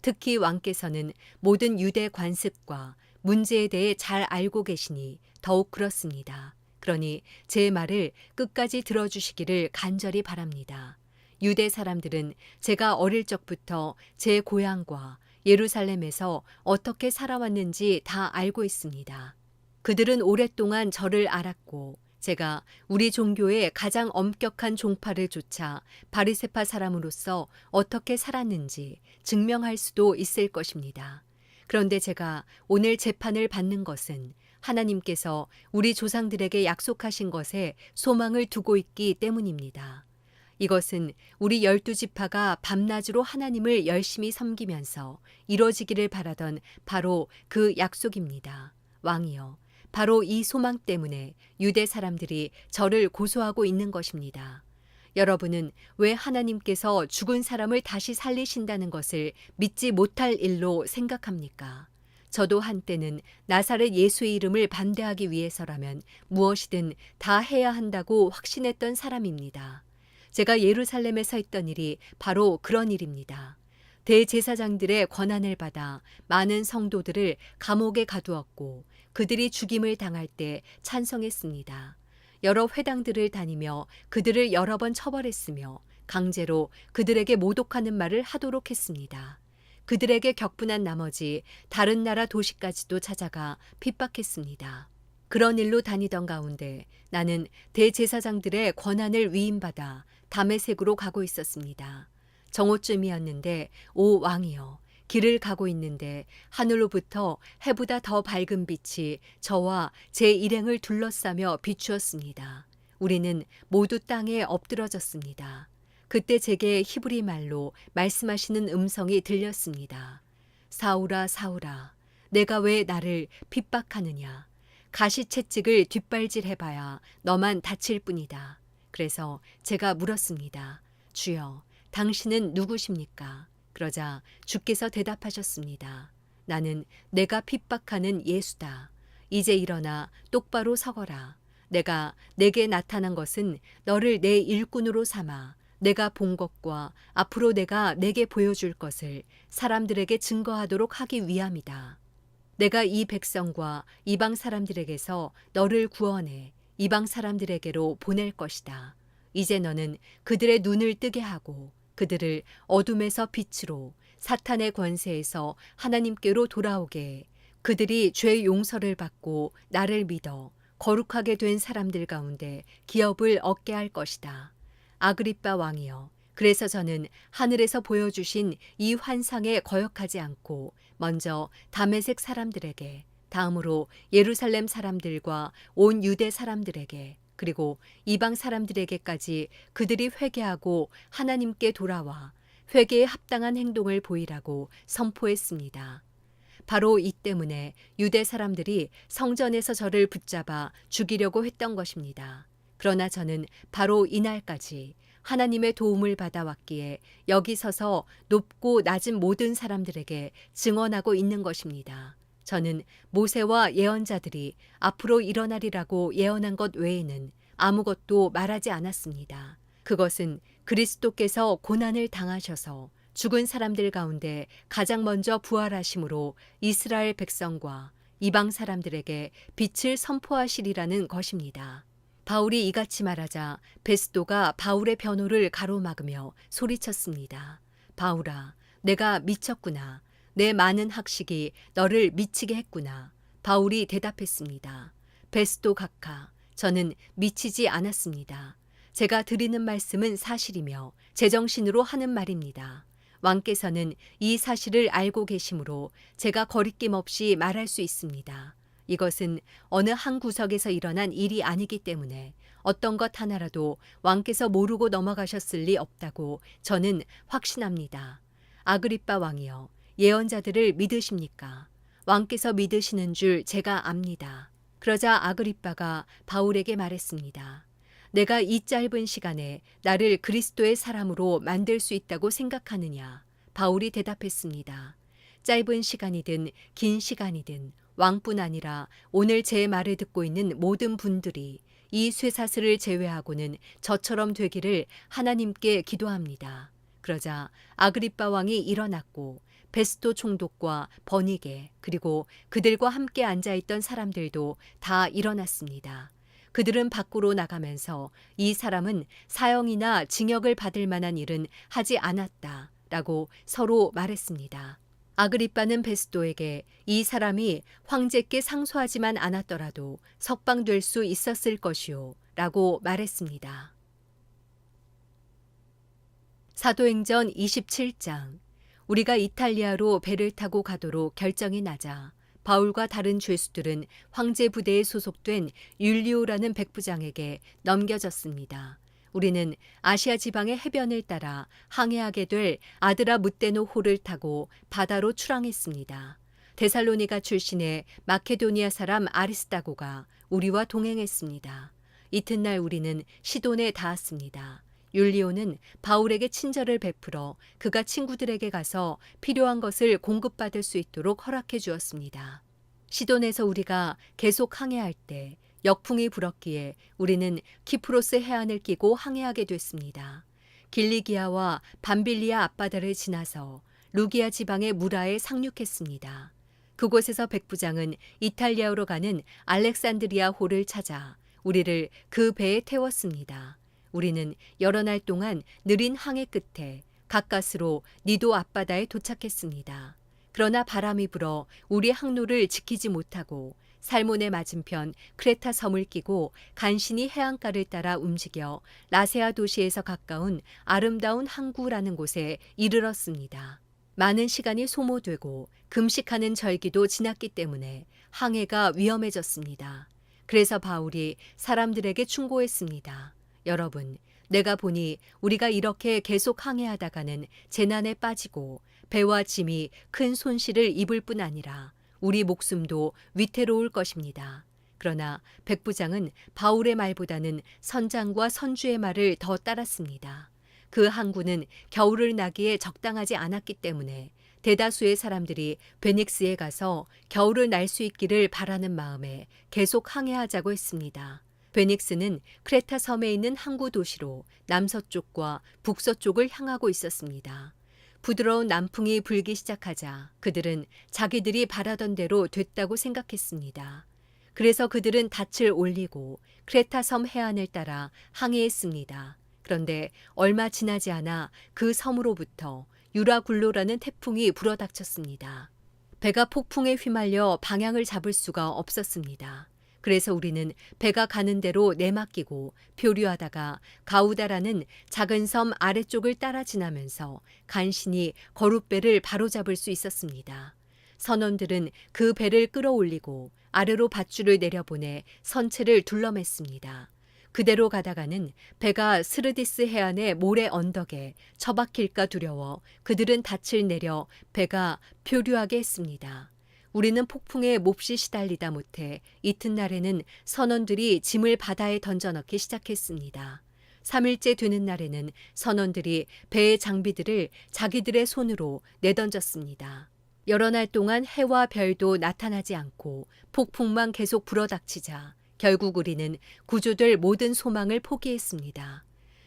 특히 왕께서는 모든 유대 관습과 문제에 대해 잘 알고 계시니 더욱 그렇습니다. 그러니 제 말을 끝까지 들어주시기를 간절히 바랍니다. 유대 사람들은 제가 어릴 적부터 제 고향과 예루살렘에서 어떻게 살아왔는지 다 알고 있습니다. 그들은 오랫동안 저를 알았고 제가 우리 종교의 가장 엄격한 종파를 좇아 바리새파 사람으로서 어떻게 살았는지 증명할 수도 있을 것입니다. 그런데 제가 오늘 재판을 받는 것은 하나님께서 우리 조상들에게 약속하신 것에 소망을 두고 있기 때문입니다. 이것은 우리 12지파가 밤낮으로 하나님을 열심히 섬기면서 이루어지기를 바라던 바로 그 약속입니다. 왕이여, 바로 이 소망 때문에 유대 사람들이 저를 고소하고 있는 것입니다. 여러분은 왜 하나님께서 죽은 사람을 다시 살리신다는 것을 믿지 못할 일로 생각합니까? 저도 한때는 나사렛 예수의 이름을 반대하기 위해서라면 무엇이든 다 해야 한다고 확신했던 사람입니다. 제가 예루살렘에서 했던 일이 바로 그런 일입니다. 대제사장들의 권한을 받아 많은 성도들을 감옥에 가두었고 그들이 죽임을 당할 때 찬성했습니다. 여러 회당들을 다니며 그들을 여러 번 처벌했으며 강제로 그들에게 모독하는 말을 하도록 했습니다. 그들에게 격분한 나머지 다른 나라 도시까지도 찾아가 핍박했습니다. 그런 일로 다니던 가운데 나는 대제사장들의 권한을 위임받아 다메섹으로 가고 있었습니다. 정오쯤이었는데 오 왕이여, 길을 가고 있는데 하늘로부터 해보다 더 밝은 빛이 저와 제 일행을 둘러싸며 비추었습니다. 우리는 모두 땅에 엎드러졌습니다. 그때 제게 히브리 말로 말씀하시는 음성이 들렸습니다. 사울아 사울아, 내가 왜 나를 핍박하느냐. 가시채찍을 뒷발질해봐야 너만 다칠 뿐이다. 그래서 제가 물었습니다. 주여, 당신은 누구십니까? 그러자 주께서 대답하셨습니다. 나는 내가 핍박하는 예수다. 이제 일어나 똑바로 서거라. 내가 내게 나타난 것은 너를 내 일꾼으로 삼아 내가 본 것과 앞으로 내가 내게 보여줄 것을 사람들에게 증거하도록 하기 위함이다. 내가 이 백성과 이방 사람들에게서 너를 구원해 이방 사람들에게로 보낼 것이다. 이제 너는 그들의 눈을 뜨게 하고 그들을 어둠에서 빛으로 사탄의 권세에서 하나님께로 돌아오게 해 그들이 죄 용서를 받고 나를 믿어 거룩하게 된 사람들 가운데 기업을 얻게 할 것이다. 아그리빠 왕이여, 그래서 저는 하늘에서 보여주신 이 환상에 거역하지 않고 먼저 다메섹 사람들에게, 다음으로 예루살렘 사람들과 온 유대 사람들에게, 그리고 이방 사람들에게까지 그들이 회개하고 하나님께 돌아와 회개에 합당한 행동을 보이라고 선포했습니다. 바로 이 때문에 유대 사람들이 성전에서 저를 붙잡아 죽이려고 했던 것입니다. 그러나 저는 바로 이날까지 하나님의 도움을 받아왔기에 여기 서서 높고 낮은 모든 사람들에게 증언하고 있는 것입니다. 저는 모세와 예언자들이 앞으로 일어나리라고 예언한 것 외에는 아무것도 말하지 않았습니다. 그것은 그리스도께서 고난을 당하셔서 죽은 사람들 가운데 가장 먼저 부활하심으로 이스라엘 백성과 이방 사람들에게 빛을 선포하시리라는 것입니다. 바울이 이같이 말하자 베스도가 바울의 변호를 가로막으며 소리쳤습니다. 바울아, 내가 미쳤구나. 내 많은 학식이 너를 미치게 했구나. 바울이 대답했습니다. 베스도 각하, 저는 미치지 않았습니다. 제가 드리는 말씀은 사실이며 제정신으로 하는 말입니다. 왕께서는 이 사실을 알고 계시므로 제가 거리낌 없이 말할 수 있습니다. 이것은 어느 한 구석에서 일어난 일이 아니기 때문에 어떤 것 하나라도 왕께서 모르고 넘어가셨을 리 없다고 저는 확신합니다. 아그리빠 왕이여, 예언자들을 믿으십니까? 왕께서 믿으시는 줄 제가 압니다. 그러자 아그리빠가 바울에게 말했습니다. 내가 이 짧은 시간에 나를 그리스도의 사람으로 만들 수 있다고 생각하느냐? 바울이 대답했습니다. 짧은 시간이든 긴 시간이든 왕뿐 아니라 오늘 제 말을 듣고 있는 모든 분들이 이 쇠사슬을 제외하고는 저처럼 되기를 하나님께 기도합니다. 그러자 아그리빠 왕이 일어났고 베스도 총독과 버니게 그리고 그들과 함께 앉아있던 사람들도 다 일어났습니다. 그들은 밖으로 나가면서 이 사람은 사형이나 징역을 받을 만한 일은 하지 않았다라고 서로 말했습니다. 아그리빠는 베스도에게 이 사람이 황제께 상소하지만 않았더라도 석방될 수 있었을 것이요 라고 말했습니다. 사도행전 27장. 우리가 이탈리아로 배를 타고 가도록 결정이 나자 바울과 다른 죄수들은 황제 부대에 소속된 율리오라는 백부장에게 넘겨졌습니다. 우리는 아시아 지방의 해변을 따라 항해하게 될 아드라 무테노 호를 타고 바다로 출항했습니다. 데살로니가 출신의 마케도니아 사람 아리스다고가 우리와 동행했습니다. 이튿날 우리는 시돈에 닿았습니다. 율리오는 바울에게 친절을 베풀어 그가 친구들에게 가서 필요한 것을 공급받을 수 있도록 허락해 주었습니다. 시돈에서 우리가 계속 항해할 때 역풍이 불었기에 우리는 키프로스 해안을 끼고 항해하게 됐습니다. 길리기아와 밤빌리아 앞바다를 지나서 루기아 지방의 무라에 상륙했습니다. 그곳에서 백부장은 이탈리아로 가는 알렉산드리아 호를 찾아 우리를 그 배에 태웠습니다. 우리는 여러 날 동안 느린 항해 끝에 가까스로 니도 앞바다에 도착했습니다. 그러나 바람이 불어 우리 항로를 지키지 못하고 살몬의 맞은편 크레타 섬을 끼고 간신히 해안가를 따라 움직여 라세아 도시에서 가까운 아름다운 항구라는 곳에 이르렀습니다. 많은 시간이 소모되고 금식하는 절기도 지났기 때문에 항해가 위험해졌습니다. 그래서 바울이 사람들에게 충고했습니다. 여러분, 내가 보니 우리가 이렇게 계속 항해하다가는 재난에 빠지고 배와 짐이 큰 손실을 입을 뿐 아니라 우리 목숨도 위태로울 것입니다. 그러나 백부장은 바울의 말보다는 선장과 선주의 말을 더 따랐습니다. 그 항구는 겨울을 나기에 적당하지 않았기 때문에 대다수의 사람들이 베닉스에 가서 겨울을 날 수 있기를 바라는 마음에 계속 항해하자고 했습니다. 베닉스는 크레타 섬에 있는 항구 도시로 남서쪽과 북서쪽을 향하고 있었습니다. 부드러운 남풍이 불기 시작하자 그들은 자기들이 바라던 대로 됐다고 생각했습니다. 그래서 그들은 닻을 올리고 크레타 섬 해안을 따라 항해했습니다. 그런데 얼마 지나지 않아 그 섬으로부터 유라굴로라는 태풍이 불어닥쳤습니다. 배가 폭풍에 휘말려 방향을 잡을 수가 없었습니다. 그래서 우리는 배가 가는 대로 내맡기고 표류하다가 가우다라는 작은 섬 아래쪽을 따라 지나면서 간신히 거룻배를 바로잡을 수 있었습니다. 선원들은 그 배를 끌어올리고 아래로 밧줄을 내려보내 선체를 둘러맸습니다. 그대로 가다가는 배가 스르디스 해안의 모래 언덕에 처박힐까 두려워 그들은 닻을 내려 배가 표류하게 했습니다. 우리는 폭풍에 몹시 시달리다 못해 이튿날에는 선원들이 짐을 바다에 던져넣기 시작했습니다. 3일째 되는 날에는 선원들이 배의 장비들을 자기들의 손으로 내던졌습니다. 여러 날 동안 해와 별도 나타나지 않고 폭풍만 계속 불어닥치자 결국 우리는 구조될 모든 소망을 포기했습니다.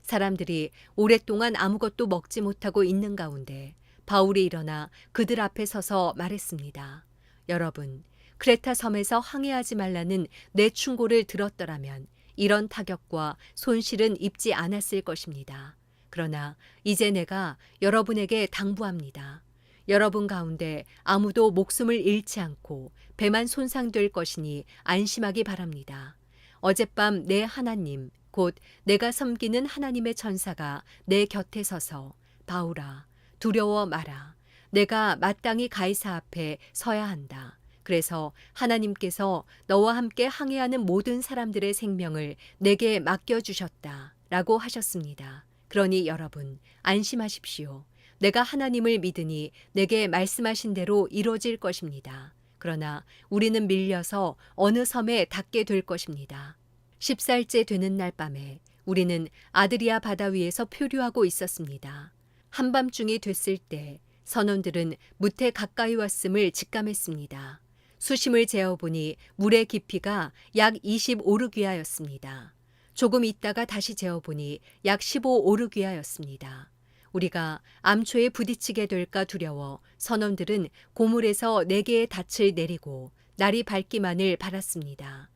사람들이 오랫동안 아무것도 먹지 못하고 있는 가운데 바울이 일어나 그들 앞에 서서 말했습니다. 여러분, 크레타 섬에서 항해하지 말라는 내 충고를 들었더라면 이런 타격과 손실은 입지 않았을 것입니다. 그러나 이제 내가 여러분에게 당부합니다. 여러분 가운데 아무도 목숨을 잃지 않고 배만 손상될 것이니 안심하기 바랍니다. 어젯밤 내 하나님, 곧 내가 섬기는 하나님의 천사가 내 곁에 서서 바울아, 두려워 마라. 내가 마땅히 가이사 앞에 서야 한다. 그래서 하나님께서 너와 함께 항해하는 모든 사람들의 생명을 내게 맡겨주셨다. 라고 하셨습니다. 그러니 여러분, 안심하십시오. 내가 하나님을 믿으니 내게 말씀하신 대로 이루어질 것입니다. 그러나 우리는 밀려서 어느 섬에 닿게 될 것입니다. 10살째 되는 날 밤에 우리는 아드리아 바다 위에서 표류하고 있었습니다. 한밤중이 됐을 때 선원들은 무태 가까이 왔음을 직감했습니다. 수심을 재어보니 물의 깊이가 약 25르귀아였습니다. 조금 있다가 다시 재어보니 약 15오르귀아였습니다. 우리가 암초에 부딪히게 될까 두려워 선원들은 고물에서 4개의 닻을 내리고 날이 밝기만을 바랐습니다.